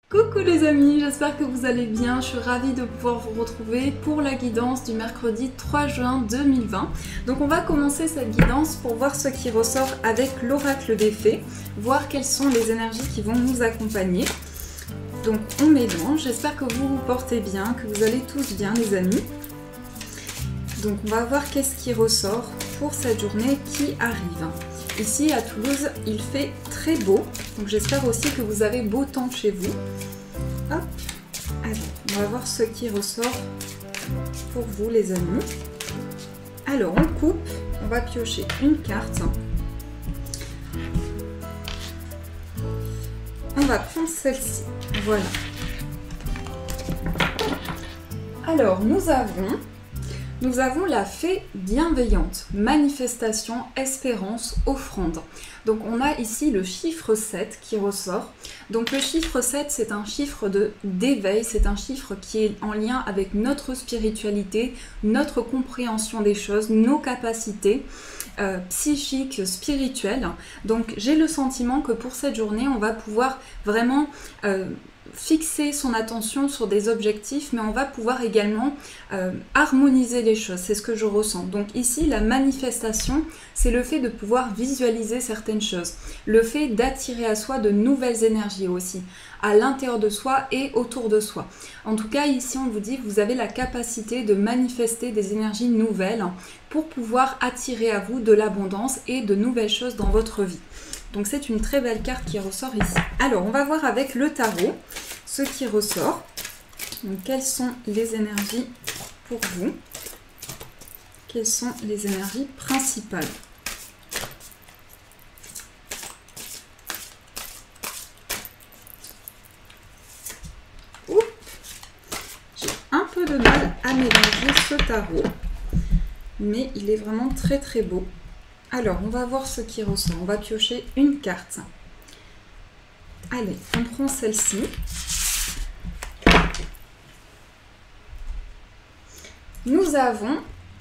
Coucou les amis, j'espère que vous allez bien. Je suis ravie de pouvoir vous retrouver pour la guidance du mercredi 3 juin 2020. Donc on va commencer cette guidance pour voir ce qui ressort avec l'oracle des fées, voir quelles sont les énergies qui vont nous accompagner. Donc on mélange, j'espère que vous vous portez bien, que vous allez tous bien les amis. Donc on va voir qu'est-ce qui ressort pour cette journée qui arrive. Ici à Toulouse, il fait très beau, donc j'espère aussi que vous avez beau temps chez vous. Hop, allez, on va voir ce qui ressort pour vous les amis. Alors on coupe, on va piocher une carte. On va prendre celle-ci, voilà. Alors nous avons la fée bienveillante, manifestation, espérance, offrande. Donc on a ici le chiffre 7 qui ressort. Donc le chiffre 7 c'est un chiffre d'éveil, c'est un chiffre qui est en lien avec notre spiritualité, notre compréhension des choses, nos capacités psychiques, spirituelles. Donc j'ai le sentiment que pour cette journée on va pouvoir vraiment fixer son attention sur des objectifs, mais on va pouvoir également harmoniser les choses, c'est ce que je ressens. Donc ici, la manifestation, c'est le fait de pouvoir visualiser certaines choses, le fait d'attirer à soi de nouvelles énergies aussi, à l'intérieur de soi et autour de soi. En tout cas, ici, on vous dit que vous avez la capacité de manifester des énergies nouvelles pour pouvoir attirer à vous de l'abondance et de nouvelles choses dans votre vie. Donc c'est une très belle carte qui ressort ici. Alors on va voir avec le tarot ce qui ressort. Donc quelles sont les énergies pour vous? Quelles sont les énergies principales? Oups, j'ai un peu de mal à mélanger ce tarot, mais il est vraiment très très beau. Alors, on va voir ce qui ressort. On va piocher une carte. Allez, on prend celle-ci. Nous avons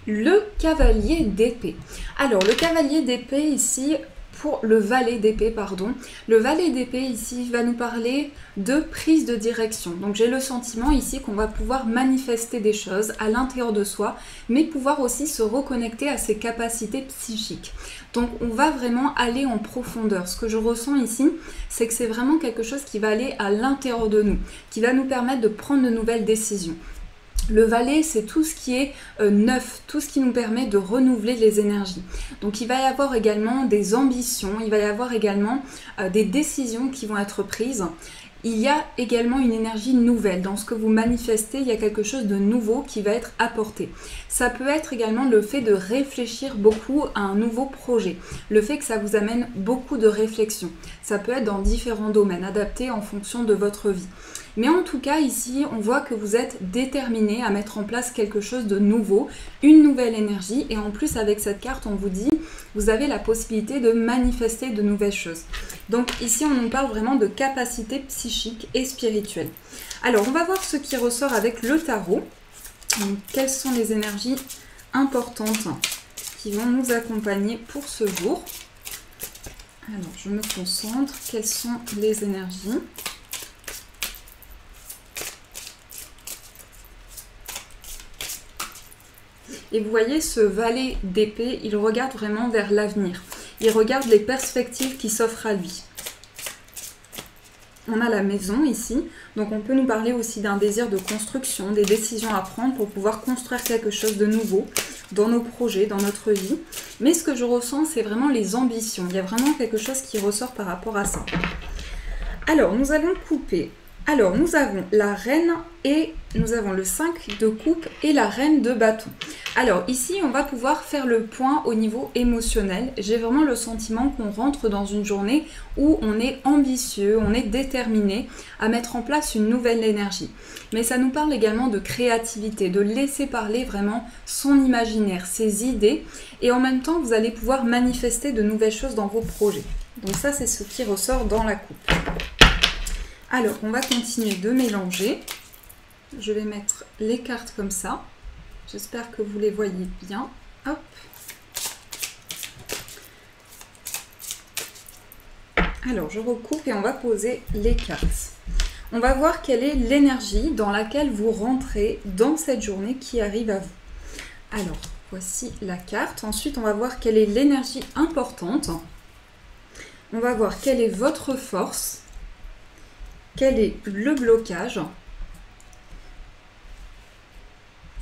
le cavalier d'épée. Alors, le cavalier d'épée ici, pour le valet d'épée, pardon. Le valet d'épée ici va nous parler de prise de direction. Donc j'ai le sentiment ici qu'on va pouvoir manifester des choses à l'intérieur de soi, mais pouvoir aussi se reconnecter à ses capacités psychiques. Donc on va vraiment aller en profondeur. Ce que je ressens ici, c'est que c'est vraiment quelque chose qui va aller à l'intérieur de nous, qui va nous permettre de prendre de nouvelles décisions. Le valet, c'est tout ce qui est neuf, tout ce qui nous permet de renouveler les énergies. Donc il va y avoir également des ambitions, il va y avoir également des décisions qui vont être prises. Il y a également une énergie nouvelle. Dans ce que vous manifestez, il y a quelque chose de nouveau qui va être apporté. Ça peut être également le fait de réfléchir beaucoup à un nouveau projet. Le fait que ça vous amène beaucoup de réflexion. Ça peut être dans différents domaines, adaptés en fonction de votre vie. Mais en tout cas, ici, on voit que vous êtes déterminé à mettre en place quelque chose de nouveau, une nouvelle énergie. Et en plus, avec cette carte, on vous dit, vous avez la possibilité de manifester de nouvelles choses. Donc ici, on nous parle vraiment de capacités psychiques et spirituelles. Alors, on va voir ce qui ressort avec le tarot. Donc, quelles sont les énergies importantes qui vont nous accompagner pour ce jour? Alors, je me concentre. Quelles sont les énergies? Et vous voyez ce valet d'épée, il regarde vraiment vers l'avenir. Il regarde les perspectives qui s'offrent à lui. On a la maison ici, donc on peut nous parler aussi d'un désir de construction, des décisions à prendre pour pouvoir construire quelque chose de nouveau dans nos projets, dans notre vie. Mais ce que je ressens, c'est vraiment les ambitions. Il y a vraiment quelque chose qui ressort par rapport à ça. Alors, nous allons couper. Alors, nous avons la reine et nous avons le 5 de coupe et la reine de bâton. Alors, ici, on va pouvoir faire le point au niveau émotionnel. J'ai vraiment le sentiment qu'on rentre dans une journée où on est ambitieux, on est déterminé à mettre en place une nouvelle énergie. Mais ça nous parle également de créativité, de laisser parler vraiment son imaginaire, ses idées. Et en même temps, vous allez pouvoir manifester de nouvelles choses dans vos projets. Donc ça, c'est ce qui ressort dans la coupe. Alors, on va continuer de mélanger. Je vais mettre les cartes comme ça. J'espère que vous les voyez bien. Hop. Alors, je recoupe et on va poser les cartes. On va voir quelle est l'énergie dans laquelle vous rentrez dans cette journée qui arrive à vous. Alors, voici la carte. Ensuite, on va voir quelle est l'énergie importante. On va voir quelle est votre force, quel est le blocage,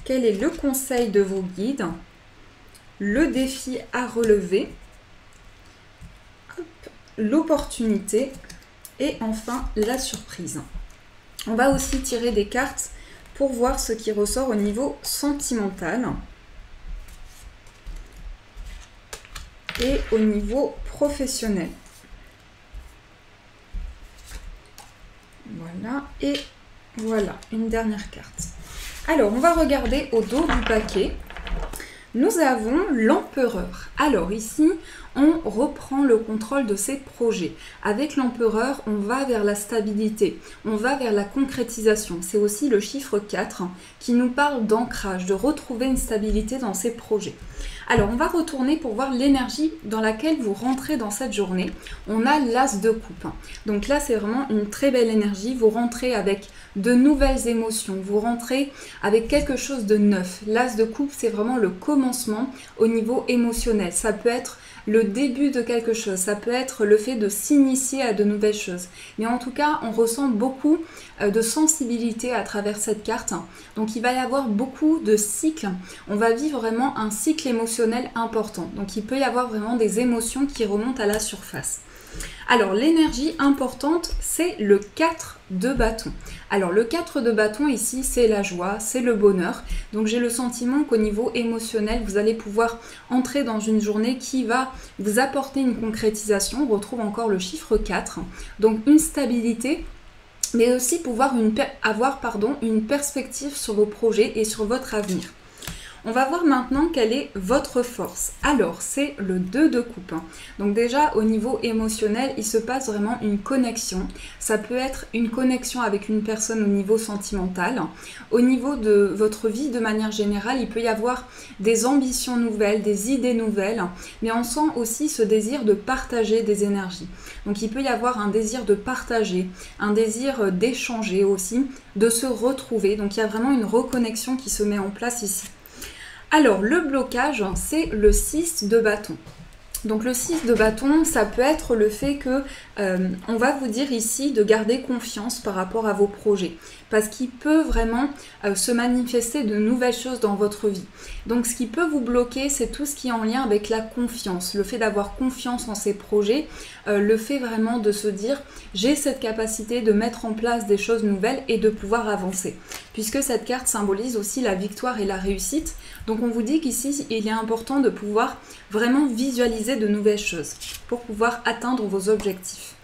quel est le conseil de vos guides, le défi à relever, l'opportunité et enfin la surprise. On va aussi tirer des cartes pour voir ce qui ressort au niveau sentimental et au niveau professionnel. Voilà, et voilà, une dernière carte. Alors, on va regarder au dos du paquet. Nous avons l'empereur. Alors ici, on reprend le contrôle de ses projets. Avec l'empereur, on va vers la stabilité, on va vers la concrétisation. C'est aussi le chiffre 4 qui nous parle d'ancrage, de retrouver une stabilité dans ses projets. Alors, on va retourner pour voir l'énergie dans laquelle vous rentrez dans cette journée. On a l'as de coupe. Donc là, c'est vraiment une très belle énergie. Vous rentrez avec de nouvelles émotions. Vous rentrez avec quelque chose de neuf. L'as de coupe, c'est vraiment le commencement au niveau émotionnel. Ça peut être le début de quelque chose. Ça peut être le fait de s'initier à de nouvelles choses. Mais en tout cas, on ressent beaucoup de sensibilité à travers cette carte. Donc, il va y avoir beaucoup de cycles. On va vivre vraiment un cycle émotionnel important. Donc, il peut y avoir vraiment des émotions qui remontent à la surface. Alors, l'énergie importante, c'est le 4 de bâton. Alors, le 4 de bâton, ici, c'est la joie, c'est le bonheur. Donc, j'ai le sentiment qu'au niveau émotionnel, vous allez pouvoir entrer dans une journée qui va vous apporter une concrétisation. On retrouve encore le chiffre 4. Donc, une stabilité, mais aussi pouvoir avoir une perspective sur vos projets et sur votre avenir. On va voir maintenant quelle est votre force. Alors, c'est le 2 de coupe. Donc déjà, au niveau émotionnel, il se passe vraiment une connexion. Ça peut être une connexion avec une personne au niveau sentimental. Au niveau de votre vie, de manière générale, il peut y avoir des ambitions nouvelles, des idées nouvelles, mais on sent aussi ce désir de partager des énergies. Donc, il peut y avoir un désir de partager, un désir d'échanger aussi, de se retrouver. Donc, il y a vraiment une reconnexion qui se met en place ici. Alors, le blocage, c'est le 6 de bâton. Donc, le 6 de bâton, ça peut être le fait que on va vous dire ici de garder confiance par rapport à vos projets. Parce qu'il peut vraiment se manifester de nouvelles choses dans votre vie. Donc, ce qui peut vous bloquer, c'est tout ce qui est en lien avec la confiance. Le fait d'avoir confiance en ces projets, le fait vraiment de se dire « j'ai cette capacité de mettre en place des choses nouvelles et de pouvoir avancer ». Puisque cette carte symbolise aussi la victoire et la réussite. Donc, on vous dit qu'ici, il est important de pouvoir vraiment visualiser de nouvelles choses pour pouvoir atteindre vos objectifs.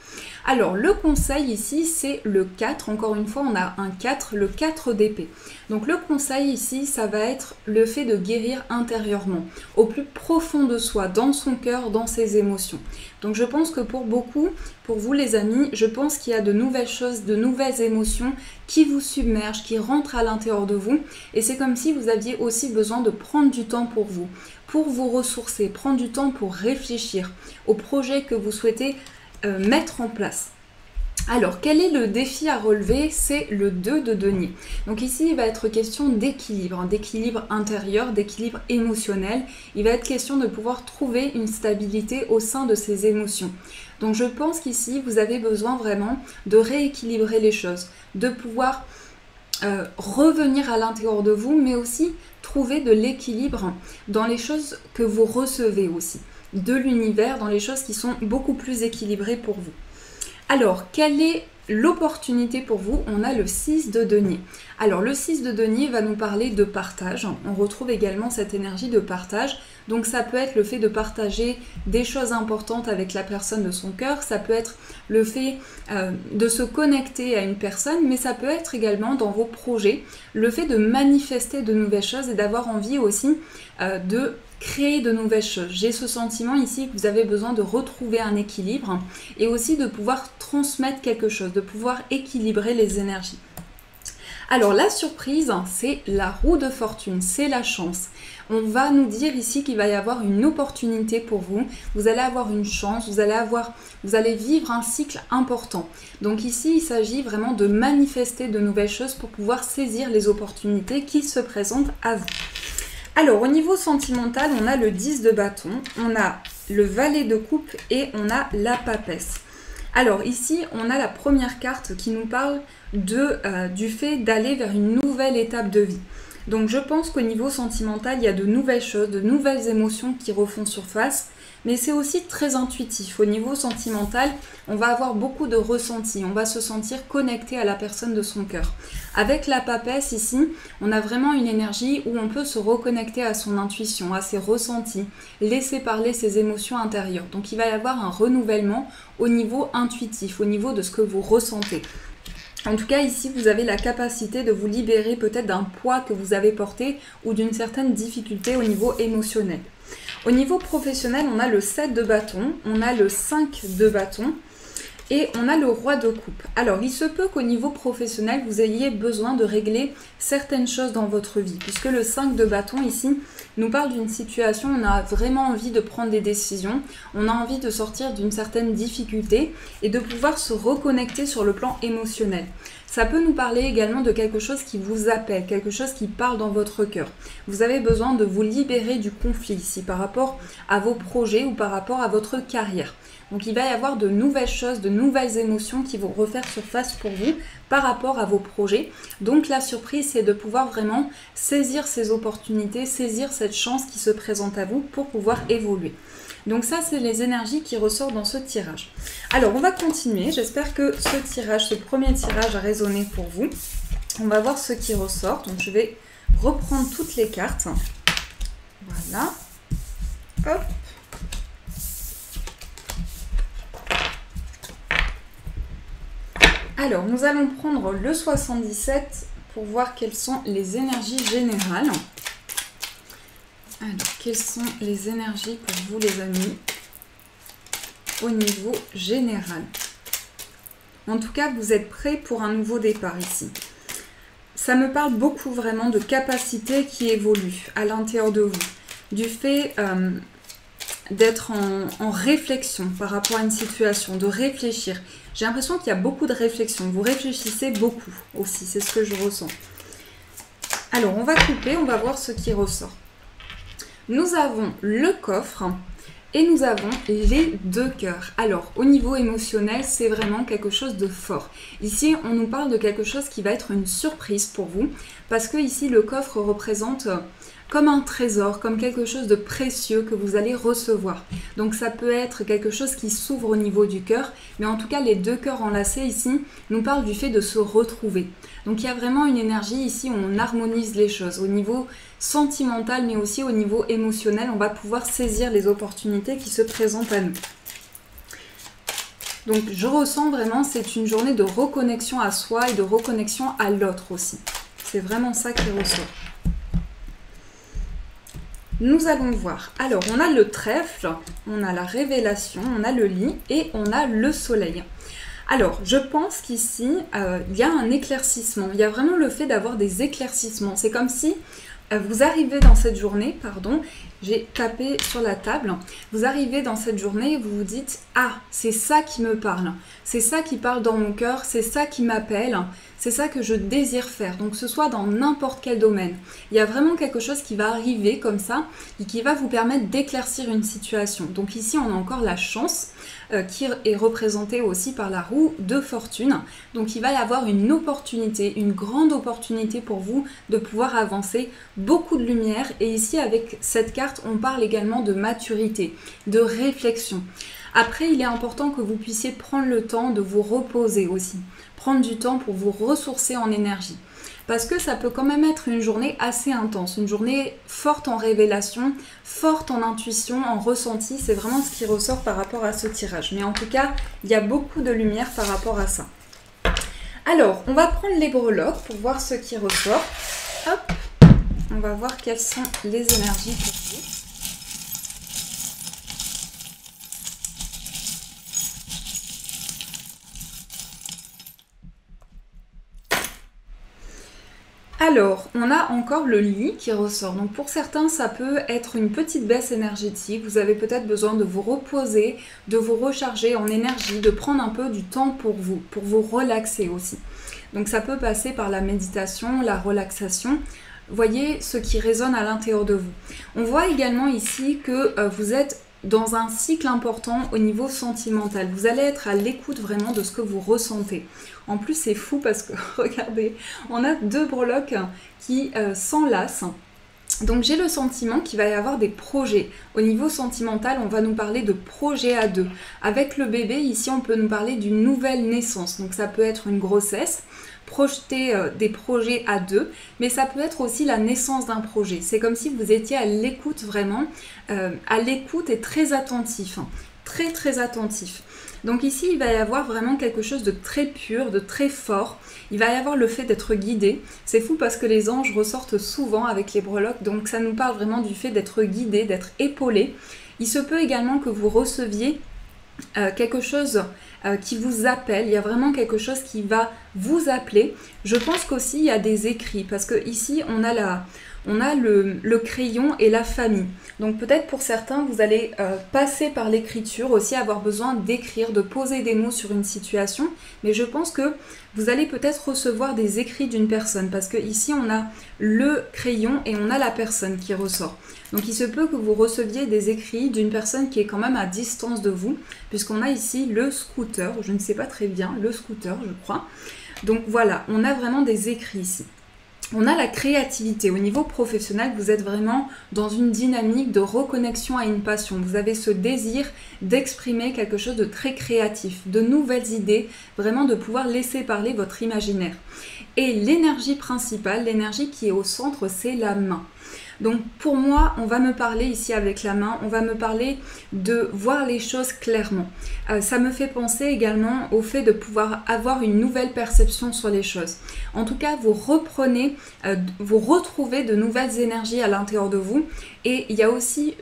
Alors, le conseil ici, c'est le 4. Encore une fois, on a un 4, le 4 d'épée. Donc, le conseil ici, ça va être le fait de guérir intérieurement, au plus profond de soi, dans son cœur, dans ses émotions. Donc, je pense que pour beaucoup, pour vous les amis, je pense qu'il y a de nouvelles choses, de nouvelles émotions qui vous submergent, qui rentrent à l'intérieur de vous. Et c'est comme si vous aviez aussi besoin de prendre du temps pour vous ressourcer, prendre du temps pour réfléchir au projet que vous souhaitez mettre en place. Alors, quel est le défi à relever? C'est le 2 de denier. Donc ici, il va être question d'équilibre, d'équilibre intérieur, d'équilibre émotionnel. Il va être question de pouvoir trouver une stabilité au sein de ces émotions. Donc je pense qu'ici, vous avez besoin vraiment de rééquilibrer les choses, de pouvoir revenir à l'intérieur de vous, mais aussi trouver de l'équilibre dans les choses que vous recevez aussi, de l'univers, dans les choses qui sont beaucoup plus équilibrées pour vous. Alors, quelle est l'opportunité pour vous? On a le 6 de denier. Alors, le 6 de denier va nous parler de partage. On retrouve également cette énergie de partage. Donc, ça peut être le fait de partager des choses importantes avec la personne de son cœur. Ça peut être le fait de se connecter à une personne, mais ça peut être également dans vos projets, le fait de manifester de nouvelles choses et d'avoir envie aussi de créer de nouvelles choses. J'ai ce sentiment ici que vous avez besoin de retrouver un équilibre et aussi de pouvoir transmettre quelque chose, de pouvoir équilibrer les énergies. Alors la surprise, c'est la roue de fortune, c'est la chance. On va nous dire ici qu'il va y avoir une opportunité pour vous. Vous allez avoir une chance, vous allez vivre un cycle important. Donc ici, il s'agit vraiment de manifester de nouvelles choses pour pouvoir saisir les opportunités qui se présentent à vous. Alors au niveau sentimental, on a le 10 de bâton, on a le valet de coupe et on a la papesse. Alors ici, on a la première carte qui nous parle du fait d'aller vers une nouvelle étape de vie. Donc je pense qu'au niveau sentimental, il y a de nouvelles choses, de nouvelles émotions qui refont surface, mais c'est aussi très intuitif. Au niveau sentimental, on va avoir beaucoup de ressentis, on va se sentir connecté à la personne de son cœur. Avec la papesse ici, on a vraiment une énergie où on peut se reconnecter à son intuition, à ses ressentis, laisser parler ses émotions intérieures. Donc il va y avoir un renouvellement au niveau intuitif, au niveau de ce que vous ressentez. En tout cas, ici, vous avez la capacité de vous libérer peut-être d'un poids que vous avez porté ou d'une certaine difficulté au niveau émotionnel. Au niveau professionnel, on a le 7 de bâton, on a le 5 de bâton et on a le roi de coupe. Alors, il se peut qu'au niveau professionnel, vous ayez besoin de régler certaines choses dans votre vie, puisque le 5 de bâton ici nous parle d'une situation où on a vraiment envie de prendre des décisions, on a envie de sortir d'une certaine difficulté et de pouvoir se reconnecter sur le plan émotionnel. Ça peut nous parler également de quelque chose qui vous appelle, quelque chose qui parle dans votre cœur. Vous avez besoin de vous libérer du conflit ici par rapport à vos projets ou par rapport à votre carrière. Donc il va y avoir de nouvelles choses, de nouvelles émotions qui vont refaire surface pour vous par rapport à vos projets. Donc la surprise, c'est de pouvoir vraiment saisir ces opportunités, saisir cette chance qui se présente à vous pour pouvoir évoluer. Donc ça, c'est les énergies qui ressortent dans ce tirage. Alors, on va continuer. J'espère que ce premier tirage a résonné pour vous. On va voir ce qui ressort. Donc, je vais reprendre toutes les cartes. Voilà. Hop. Alors, nous allons prendre le 77 pour voir quelles sont les énergies générales. Alors, quelles sont les énergies pour vous, les amis, au niveau général? En tout cas, vous êtes prêts pour un nouveau départ ici. Ça me parle beaucoup vraiment de capacités qui évoluent à l'intérieur de vous, du fait d'être en réflexion par rapport à une situation, de réfléchir. J'ai l'impression qu'il y a beaucoup de réflexion. Vous réfléchissez beaucoup aussi, c'est ce que je ressens. Alors, on va couper, on va voir ce qui ressort. Nous avons le coffre et nous avons les deux cœurs. Alors, au niveau émotionnel, c'est vraiment quelque chose de fort. Ici, on nous parle de quelque chose qui va être une surprise pour vous, parce que ici, le coffre représente comme un trésor, comme quelque chose de précieux que vous allez recevoir. Donc ça peut être quelque chose qui s'ouvre au niveau du cœur, mais en tout cas les deux cœurs enlacés ici nous parlent du fait de se retrouver. Donc il y a vraiment une énergie ici où on harmonise les choses au niveau sentimental, mais aussi au niveau émotionnel. On va pouvoir saisir les opportunités qui se présentent à nous. Donc je ressens vraiment, c'est une journée de reconnexion à soi et de reconnexion à l'autre aussi. C'est vraiment ça qui ressort. Nous allons voir. Alors, on a le trèfle, on a la révélation, on a le lit et on a le soleil. Alors, je pense qu'ici, il y a un éclaircissement. Il y a vraiment le fait d'avoir des éclaircissements. C'est comme si vous arrivez dans cette journée, pardon, j'ai tapé sur la table, vous arrivez dans cette journée et vous vous dites « Ah, c'est ça qui me parle, c'est ça qui parle dans mon cœur, c'est ça qui m'appelle, c'est ça que je désire faire. » Donc, que ce soit dans n'importe quel domaine. Il y a vraiment quelque chose qui va arriver comme ça et qui va vous permettre d'éclaircir une situation. Donc ici, on a encore la chance qui est représentée aussi par la roue de fortune. Donc, il va y avoir une opportunité, une grande opportunité pour vous de pouvoir avancer, beaucoup de lumière. Et ici, avec cette carte, on parle également de maturité, de réflexion. Après, il est important que vous puissiez prendre le temps de vous reposer aussi. Prendre du temps pour vous ressourcer en énergie. Parce que ça peut quand même être une journée assez intense, une journée forte en révélation, forte en intuition, en ressenti. C'est vraiment ce qui ressort par rapport à ce tirage. Mais en tout cas, il y a beaucoup de lumière par rapport à ça. Alors, on va prendre les breloques pour voir ce qui ressort. Hop, on va voir quelles sont les énergies pour vous. Alors, on a encore le lit qui ressort. Donc pour certains, ça peut être une petite baisse énergétique. Vous avez peut-être besoin de vous reposer, de vous recharger en énergie, de prendre un peu du temps pour vous relaxer aussi. Donc ça peut passer par la méditation, la relaxation. Voyez ce qui résonne à l'intérieur de vous. On voit également ici que vous êtes dans un cycle important au niveau sentimental. Vous allez être à l'écoute vraiment de ce que vous ressentez. En plus, c'est fou parce que, regardez, on a deux breloques qui s'enlacent. Donc j'ai le sentiment qu'il va y avoir des projets. Au niveau sentimental, on va nous parler de projets à deux. Avec le bébé, ici, on peut nous parler d'une nouvelle naissance. Donc ça peut être une grossesse, projeter des projets à deux, mais ça peut être aussi la naissance d'un projet. C'est comme si vous étiez à l'écoute vraiment, à l'écoute et très attentif, hein, très très attentif. Donc ici, il va y avoir vraiment quelque chose de très pur, de très fort. Il va y avoir le fait d'être guidé. C'est fou parce que les anges ressortent souvent avec les breloques, donc ça nous parle vraiment du fait d'être guidé, d'être épaulé. Il se peut également que vous receviez quelque chose qui vous appelle, il y a vraiment quelque chose qui va vous appeler. Je pense qu'aussi il y a des écrits, parce que ici on a le crayon et la famille. Donc peut-être pour certains, vous allez passer par l'écriture, aussi avoir besoin d'écrire, de poser des mots sur une situation. Mais je pense que vous allez peut-être recevoir des écrits d'une personne, parce que ici on a le crayon et on a la personne qui ressort. Donc il se peut que vous receviez des écrits d'une personne qui est quand même à distance de vous, puisqu'on a ici le scooter, je ne sais pas très bien, le scooter je crois. Donc voilà, on a vraiment des écrits ici. On a la créativité. Au niveau professionnel, vous êtes vraiment dans une dynamique de reconnexion à une passion. Vous avez ce désir d'exprimer quelque chose de très créatif, de nouvelles idées, vraiment de pouvoir laisser parler votre imaginaire. Et l'énergie principale, l'énergie qui est au centre, c'est la main. Donc pour moi, on va me parler ici avec la main, on va me parler de voir les choses clairement. Ça me fait penser également au fait de pouvoir avoir une nouvelle perception sur les choses. En tout cas, vous reprenez, vous retrouvez de nouvelles énergies à l'intérieur de vous. Et il y a aussi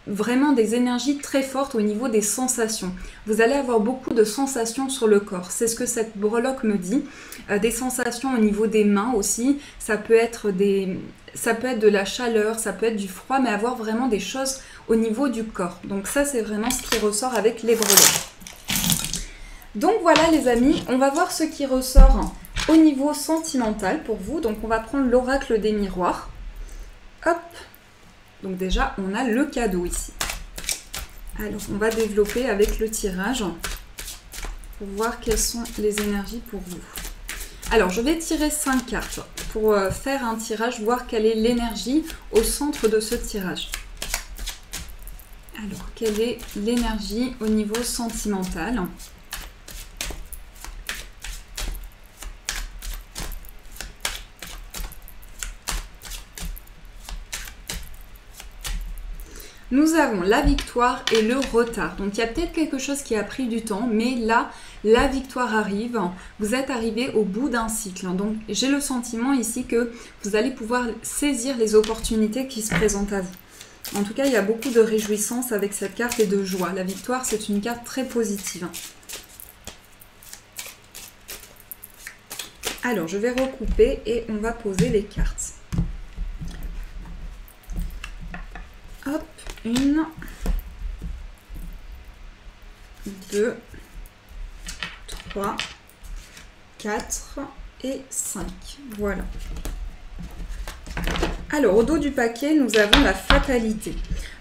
vraiment des énergies très fortes au niveau des sensations. Vous allez avoir beaucoup de sensations sur le corps. C'est ce que cette breloque me dit. Des sensations au niveau des mains aussi. Ça peut être de la chaleur, ça peut être du froid, mais avoir vraiment des choses au niveau du corps. Donc ça, c'est vraiment ce qui ressort avec les breloques. Donc voilà les amis, on va voir ce qui ressort au niveau sentimental pour vous. Donc on va prendre l'oracle des miroirs. Hop. Donc déjà, on a le cadeau ici. Alors, on va développer avec le tirage pour voir quelles sont les énergies pour vous. Alors, je vais tirer 5 cartes pour faire un tirage, voir quelle est l'énergie au centre de ce tirage. Alors, quelle est l'énergie au niveau sentimental ? Nous avons la victoire et le retard. Donc il y a peut-être quelque chose qui a pris du temps, mais là, la victoire arrive. Vous êtes arrivé au bout d'un cycle. Donc j'ai le sentiment ici que vous allez pouvoir saisir les opportunités qui se présentent à vous. En tout cas, il y a beaucoup de réjouissance avec cette carte et de joie. La victoire, c'est une carte très positive. Alors, je vais recouper et on va poser les cartes. Hop. 1, 2, 3, 4 et 5. Voilà. Alors, au dos du paquet, nous avons la fatalité.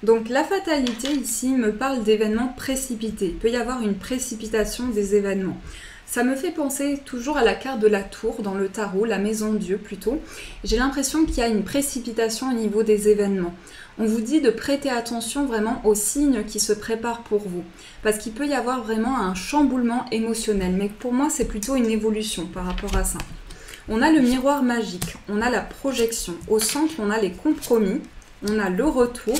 Donc, la fatalité, ici, me parle d'événements précipités. Il peut y avoir une précipitation des événements. Ça me fait penser toujours à la carte de la tour dans le tarot, la maison Dieu plutôt. J'ai l'impression qu'il y a une précipitation au niveau des événements. On vous dit de prêter attention vraiment aux signes qui se préparent pour vous. Parce qu'il peut y avoir vraiment un chamboulement émotionnel. Mais pour moi, c'est plutôt une évolution par rapport à ça. On a le miroir magique, on a la projection. Au centre, on a les compromis, on a le retour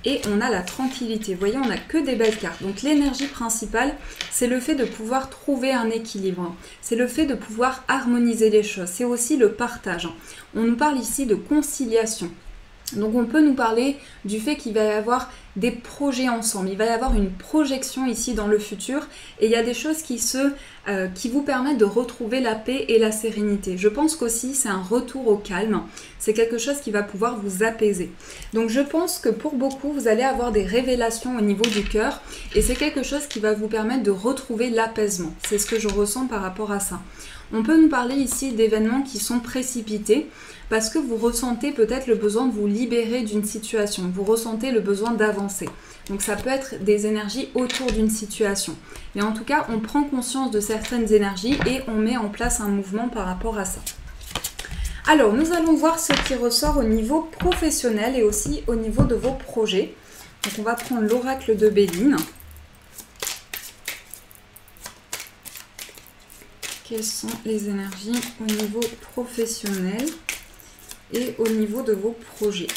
et on a la tranquillité. Vous voyez, on n'a que des belles cartes. Donc l'énergie principale, c'est le fait de pouvoir trouver un équilibre. C'est le fait de pouvoir harmoniser les choses. C'est aussi le partage. On nous parle ici de conciliation. Donc on peut nous parler du fait qu'il va y avoir des projets ensemble, il va y avoir une projection ici dans le futur et il y a des choses qui vous permettent de retrouver la paix et la sérénité. Je pense qu'aussi c'est un retour au calme, c'est quelque chose qui va pouvoir vous apaiser. Donc je pense que pour beaucoup vous allez avoir des révélations au niveau du cœur et c'est quelque chose qui va vous permettre de retrouver l'apaisement. C'est ce que je ressens par rapport à ça. On peut nous parler ici d'événements qui sont précipités parce que vous ressentez peut-être le besoin de vous libérer d'une situation, vous ressentez le besoin d'avancer. Donc ça peut être des énergies autour d'une situation. Mais en tout cas, on prend conscience de certaines énergies et on met en place un mouvement par rapport à ça. Alors, nous allons voir ce qui ressort au niveau professionnel et aussi au niveau de vos projets. Donc on va prendre l'oracle de Béline. Quelles sont les énergies au niveau professionnel et au niveau de vos projets?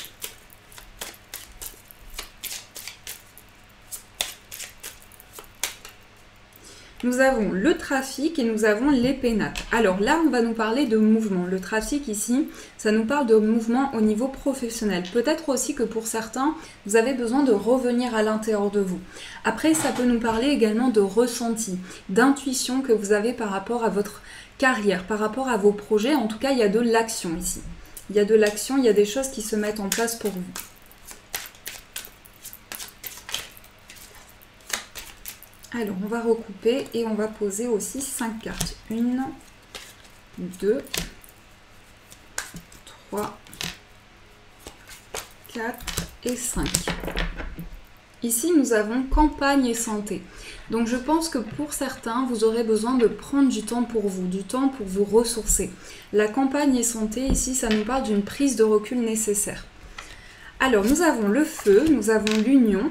Nous avons le trafic et nous avons les pénates. Alors là, on va nous parler de mouvement. Le trafic ici, ça nous parle de mouvement au niveau professionnel. Peut-être aussi que pour certains, vous avez besoin de revenir à l'intérieur de vous. Après, ça peut nous parler également de ressenti, d'intuition que vous avez par rapport à votre carrière, par rapport à vos projets. En tout cas, il y a de l'action ici. Il y a de l'action, il y a des choses qui se mettent en place pour vous. Alors, on va recouper et on va poser aussi 5 cartes. 1, 2, 3, 4 et 5. Ici, nous avons campagne et santé. Donc, je pense que pour certains, vous aurez besoin de prendre du temps pour vous, du temps pour vous ressourcer. La campagne et santé, ici, ça nous parle d'une prise de recul nécessaire. Alors, nous avons le feu, nous avons l'union,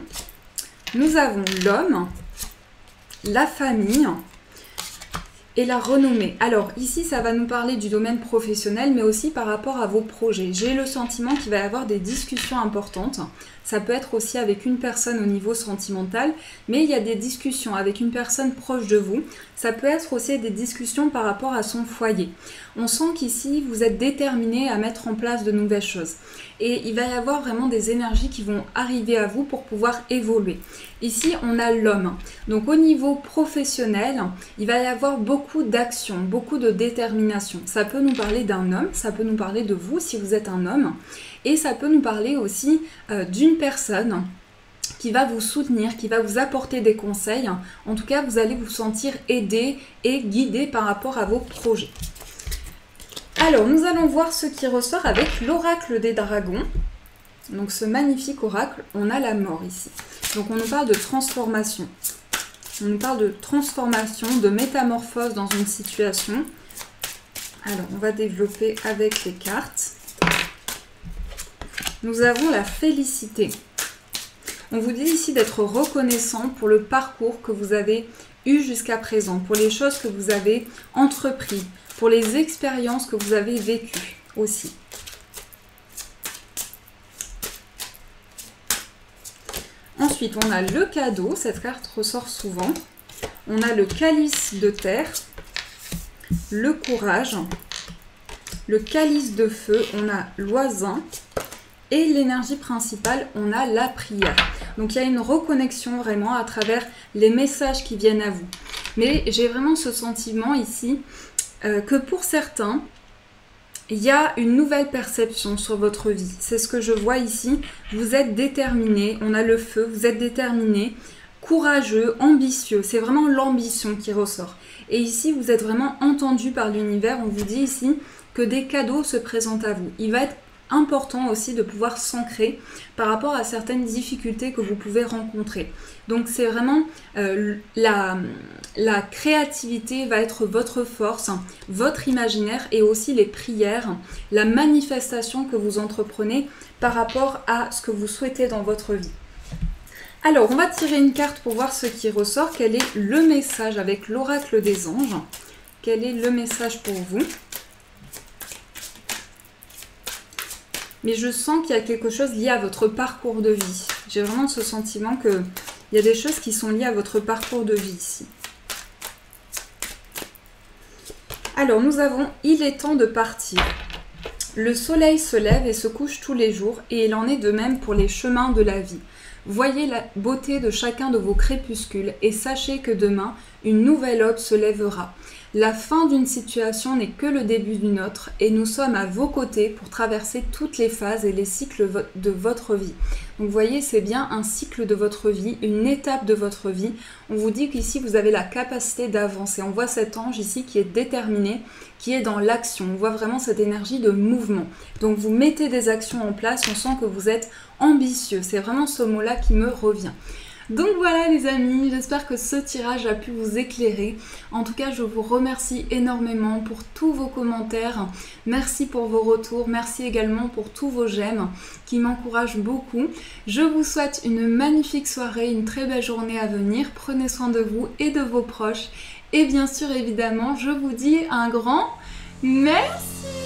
nous avons l'homme, la famille et la renommée. Alors ici, ça va nous parler du domaine professionnel, mais aussi par rapport à vos projets. J'ai le sentiment qu'il va y avoir des discussions importantes. Ça peut être aussi avec une personne au niveau sentimental, mais il y a des discussions avec une personne proche de vous. Ça peut être aussi des discussions par rapport à son foyer. On sent qu'ici, vous êtes déterminé à mettre en place de nouvelles choses. Et il va y avoir vraiment des énergies qui vont arriver à vous pour pouvoir évoluer. Ici, on a l'homme. Donc au niveau professionnel, il va y avoir beaucoup d'action, beaucoup de détermination. Ça peut nous parler d'un homme, ça peut nous parler de vous si vous êtes un homme. Et ça peut nous parler aussi d'une personne qui va vous soutenir, qui va vous apporter des conseils. En tout cas, vous allez vous sentir aidé et guidé par rapport à vos projets. Alors, nous allons voir ce qui ressort avec l'oracle des dragons. Donc, ce magnifique oracle, on a la mort ici. Donc, on nous parle de transformation. On nous parle de transformation, de métamorphose dans une situation. Alors, on va développer avec les cartes. Nous avons la félicité. On vous dit ici d'être reconnaissant pour le parcours que vous avez eu jusqu'à présent, pour les choses que vous avez entreprises, pour les expériences que vous avez vécues aussi. Ensuite, on a le cadeau. Cette carte ressort souvent. On a le calice de terre, le courage, le calice de feu, on a l'oisin. Et l'énergie principale, on a la prière. Donc, il y a une reconnexion vraiment à travers les messages qui viennent à vous. Mais j'ai vraiment ce sentiment ici que pour certains, il y a une nouvelle perception sur votre vie. C'est ce que je vois ici. Vous êtes déterminé, on a le feu, vous êtes déterminé, courageux, ambitieux. C'est vraiment l'ambition qui ressort. Et ici, vous êtes vraiment entendu par l'univers. On vous dit ici que des cadeaux se présentent à vous. Il va être important aussi de pouvoir s'ancrer par rapport à certaines difficultés que vous pouvez rencontrer. Donc c'est vraiment la créativité va être votre force, votre imaginaire et aussi les prières, la manifestation que vous entreprenez par rapport à ce que vous souhaitez dans votre vie. Alors on va tirer une carte pour voir ce qui ressort. Quel est le message avec l'oracle des anges? Quel est le message pour vous? Mais je sens qu'il y a quelque chose lié à votre parcours de vie. J'ai vraiment ce sentiment qu'il y a des choses qui sont liées à votre parcours de vie ici. Alors, nous avons « Il est temps de partir ». Le soleil se lève et se couche tous les jours, et il en est de même pour les chemins de la vie. Voyez la beauté de chacun de vos crépuscules, et sachez que demain, une nouvelle aube se lèvera. La fin d'une situation n'est que le début d'une autre, et nous sommes à vos côtés pour traverser toutes les phases et les cycles de votre vie. Donc vous voyez, c'est bien un cycle de votre vie, une étape de votre vie. On vous dit qu'ici, vous avez la capacité d'avancer. On voit cet ange ici qui est déterminé, qui est dans l'action. On voit vraiment cette énergie de mouvement. Donc vous mettez des actions en place, on sent que vous êtes ambitieux. C'est vraiment ce mot-là qui me revient. Donc voilà les amis, j'espère que ce tirage a pu vous éclairer. En tout cas, je vous remercie énormément pour tous vos commentaires. Merci pour vos retours, merci également pour tous vos j'aime qui m'encouragent beaucoup. Je vous souhaite une magnifique soirée, une très belle journée à venir. Prenez soin de vous et de vos proches. Et bien sûr, évidemment, je vous dis un grand merci.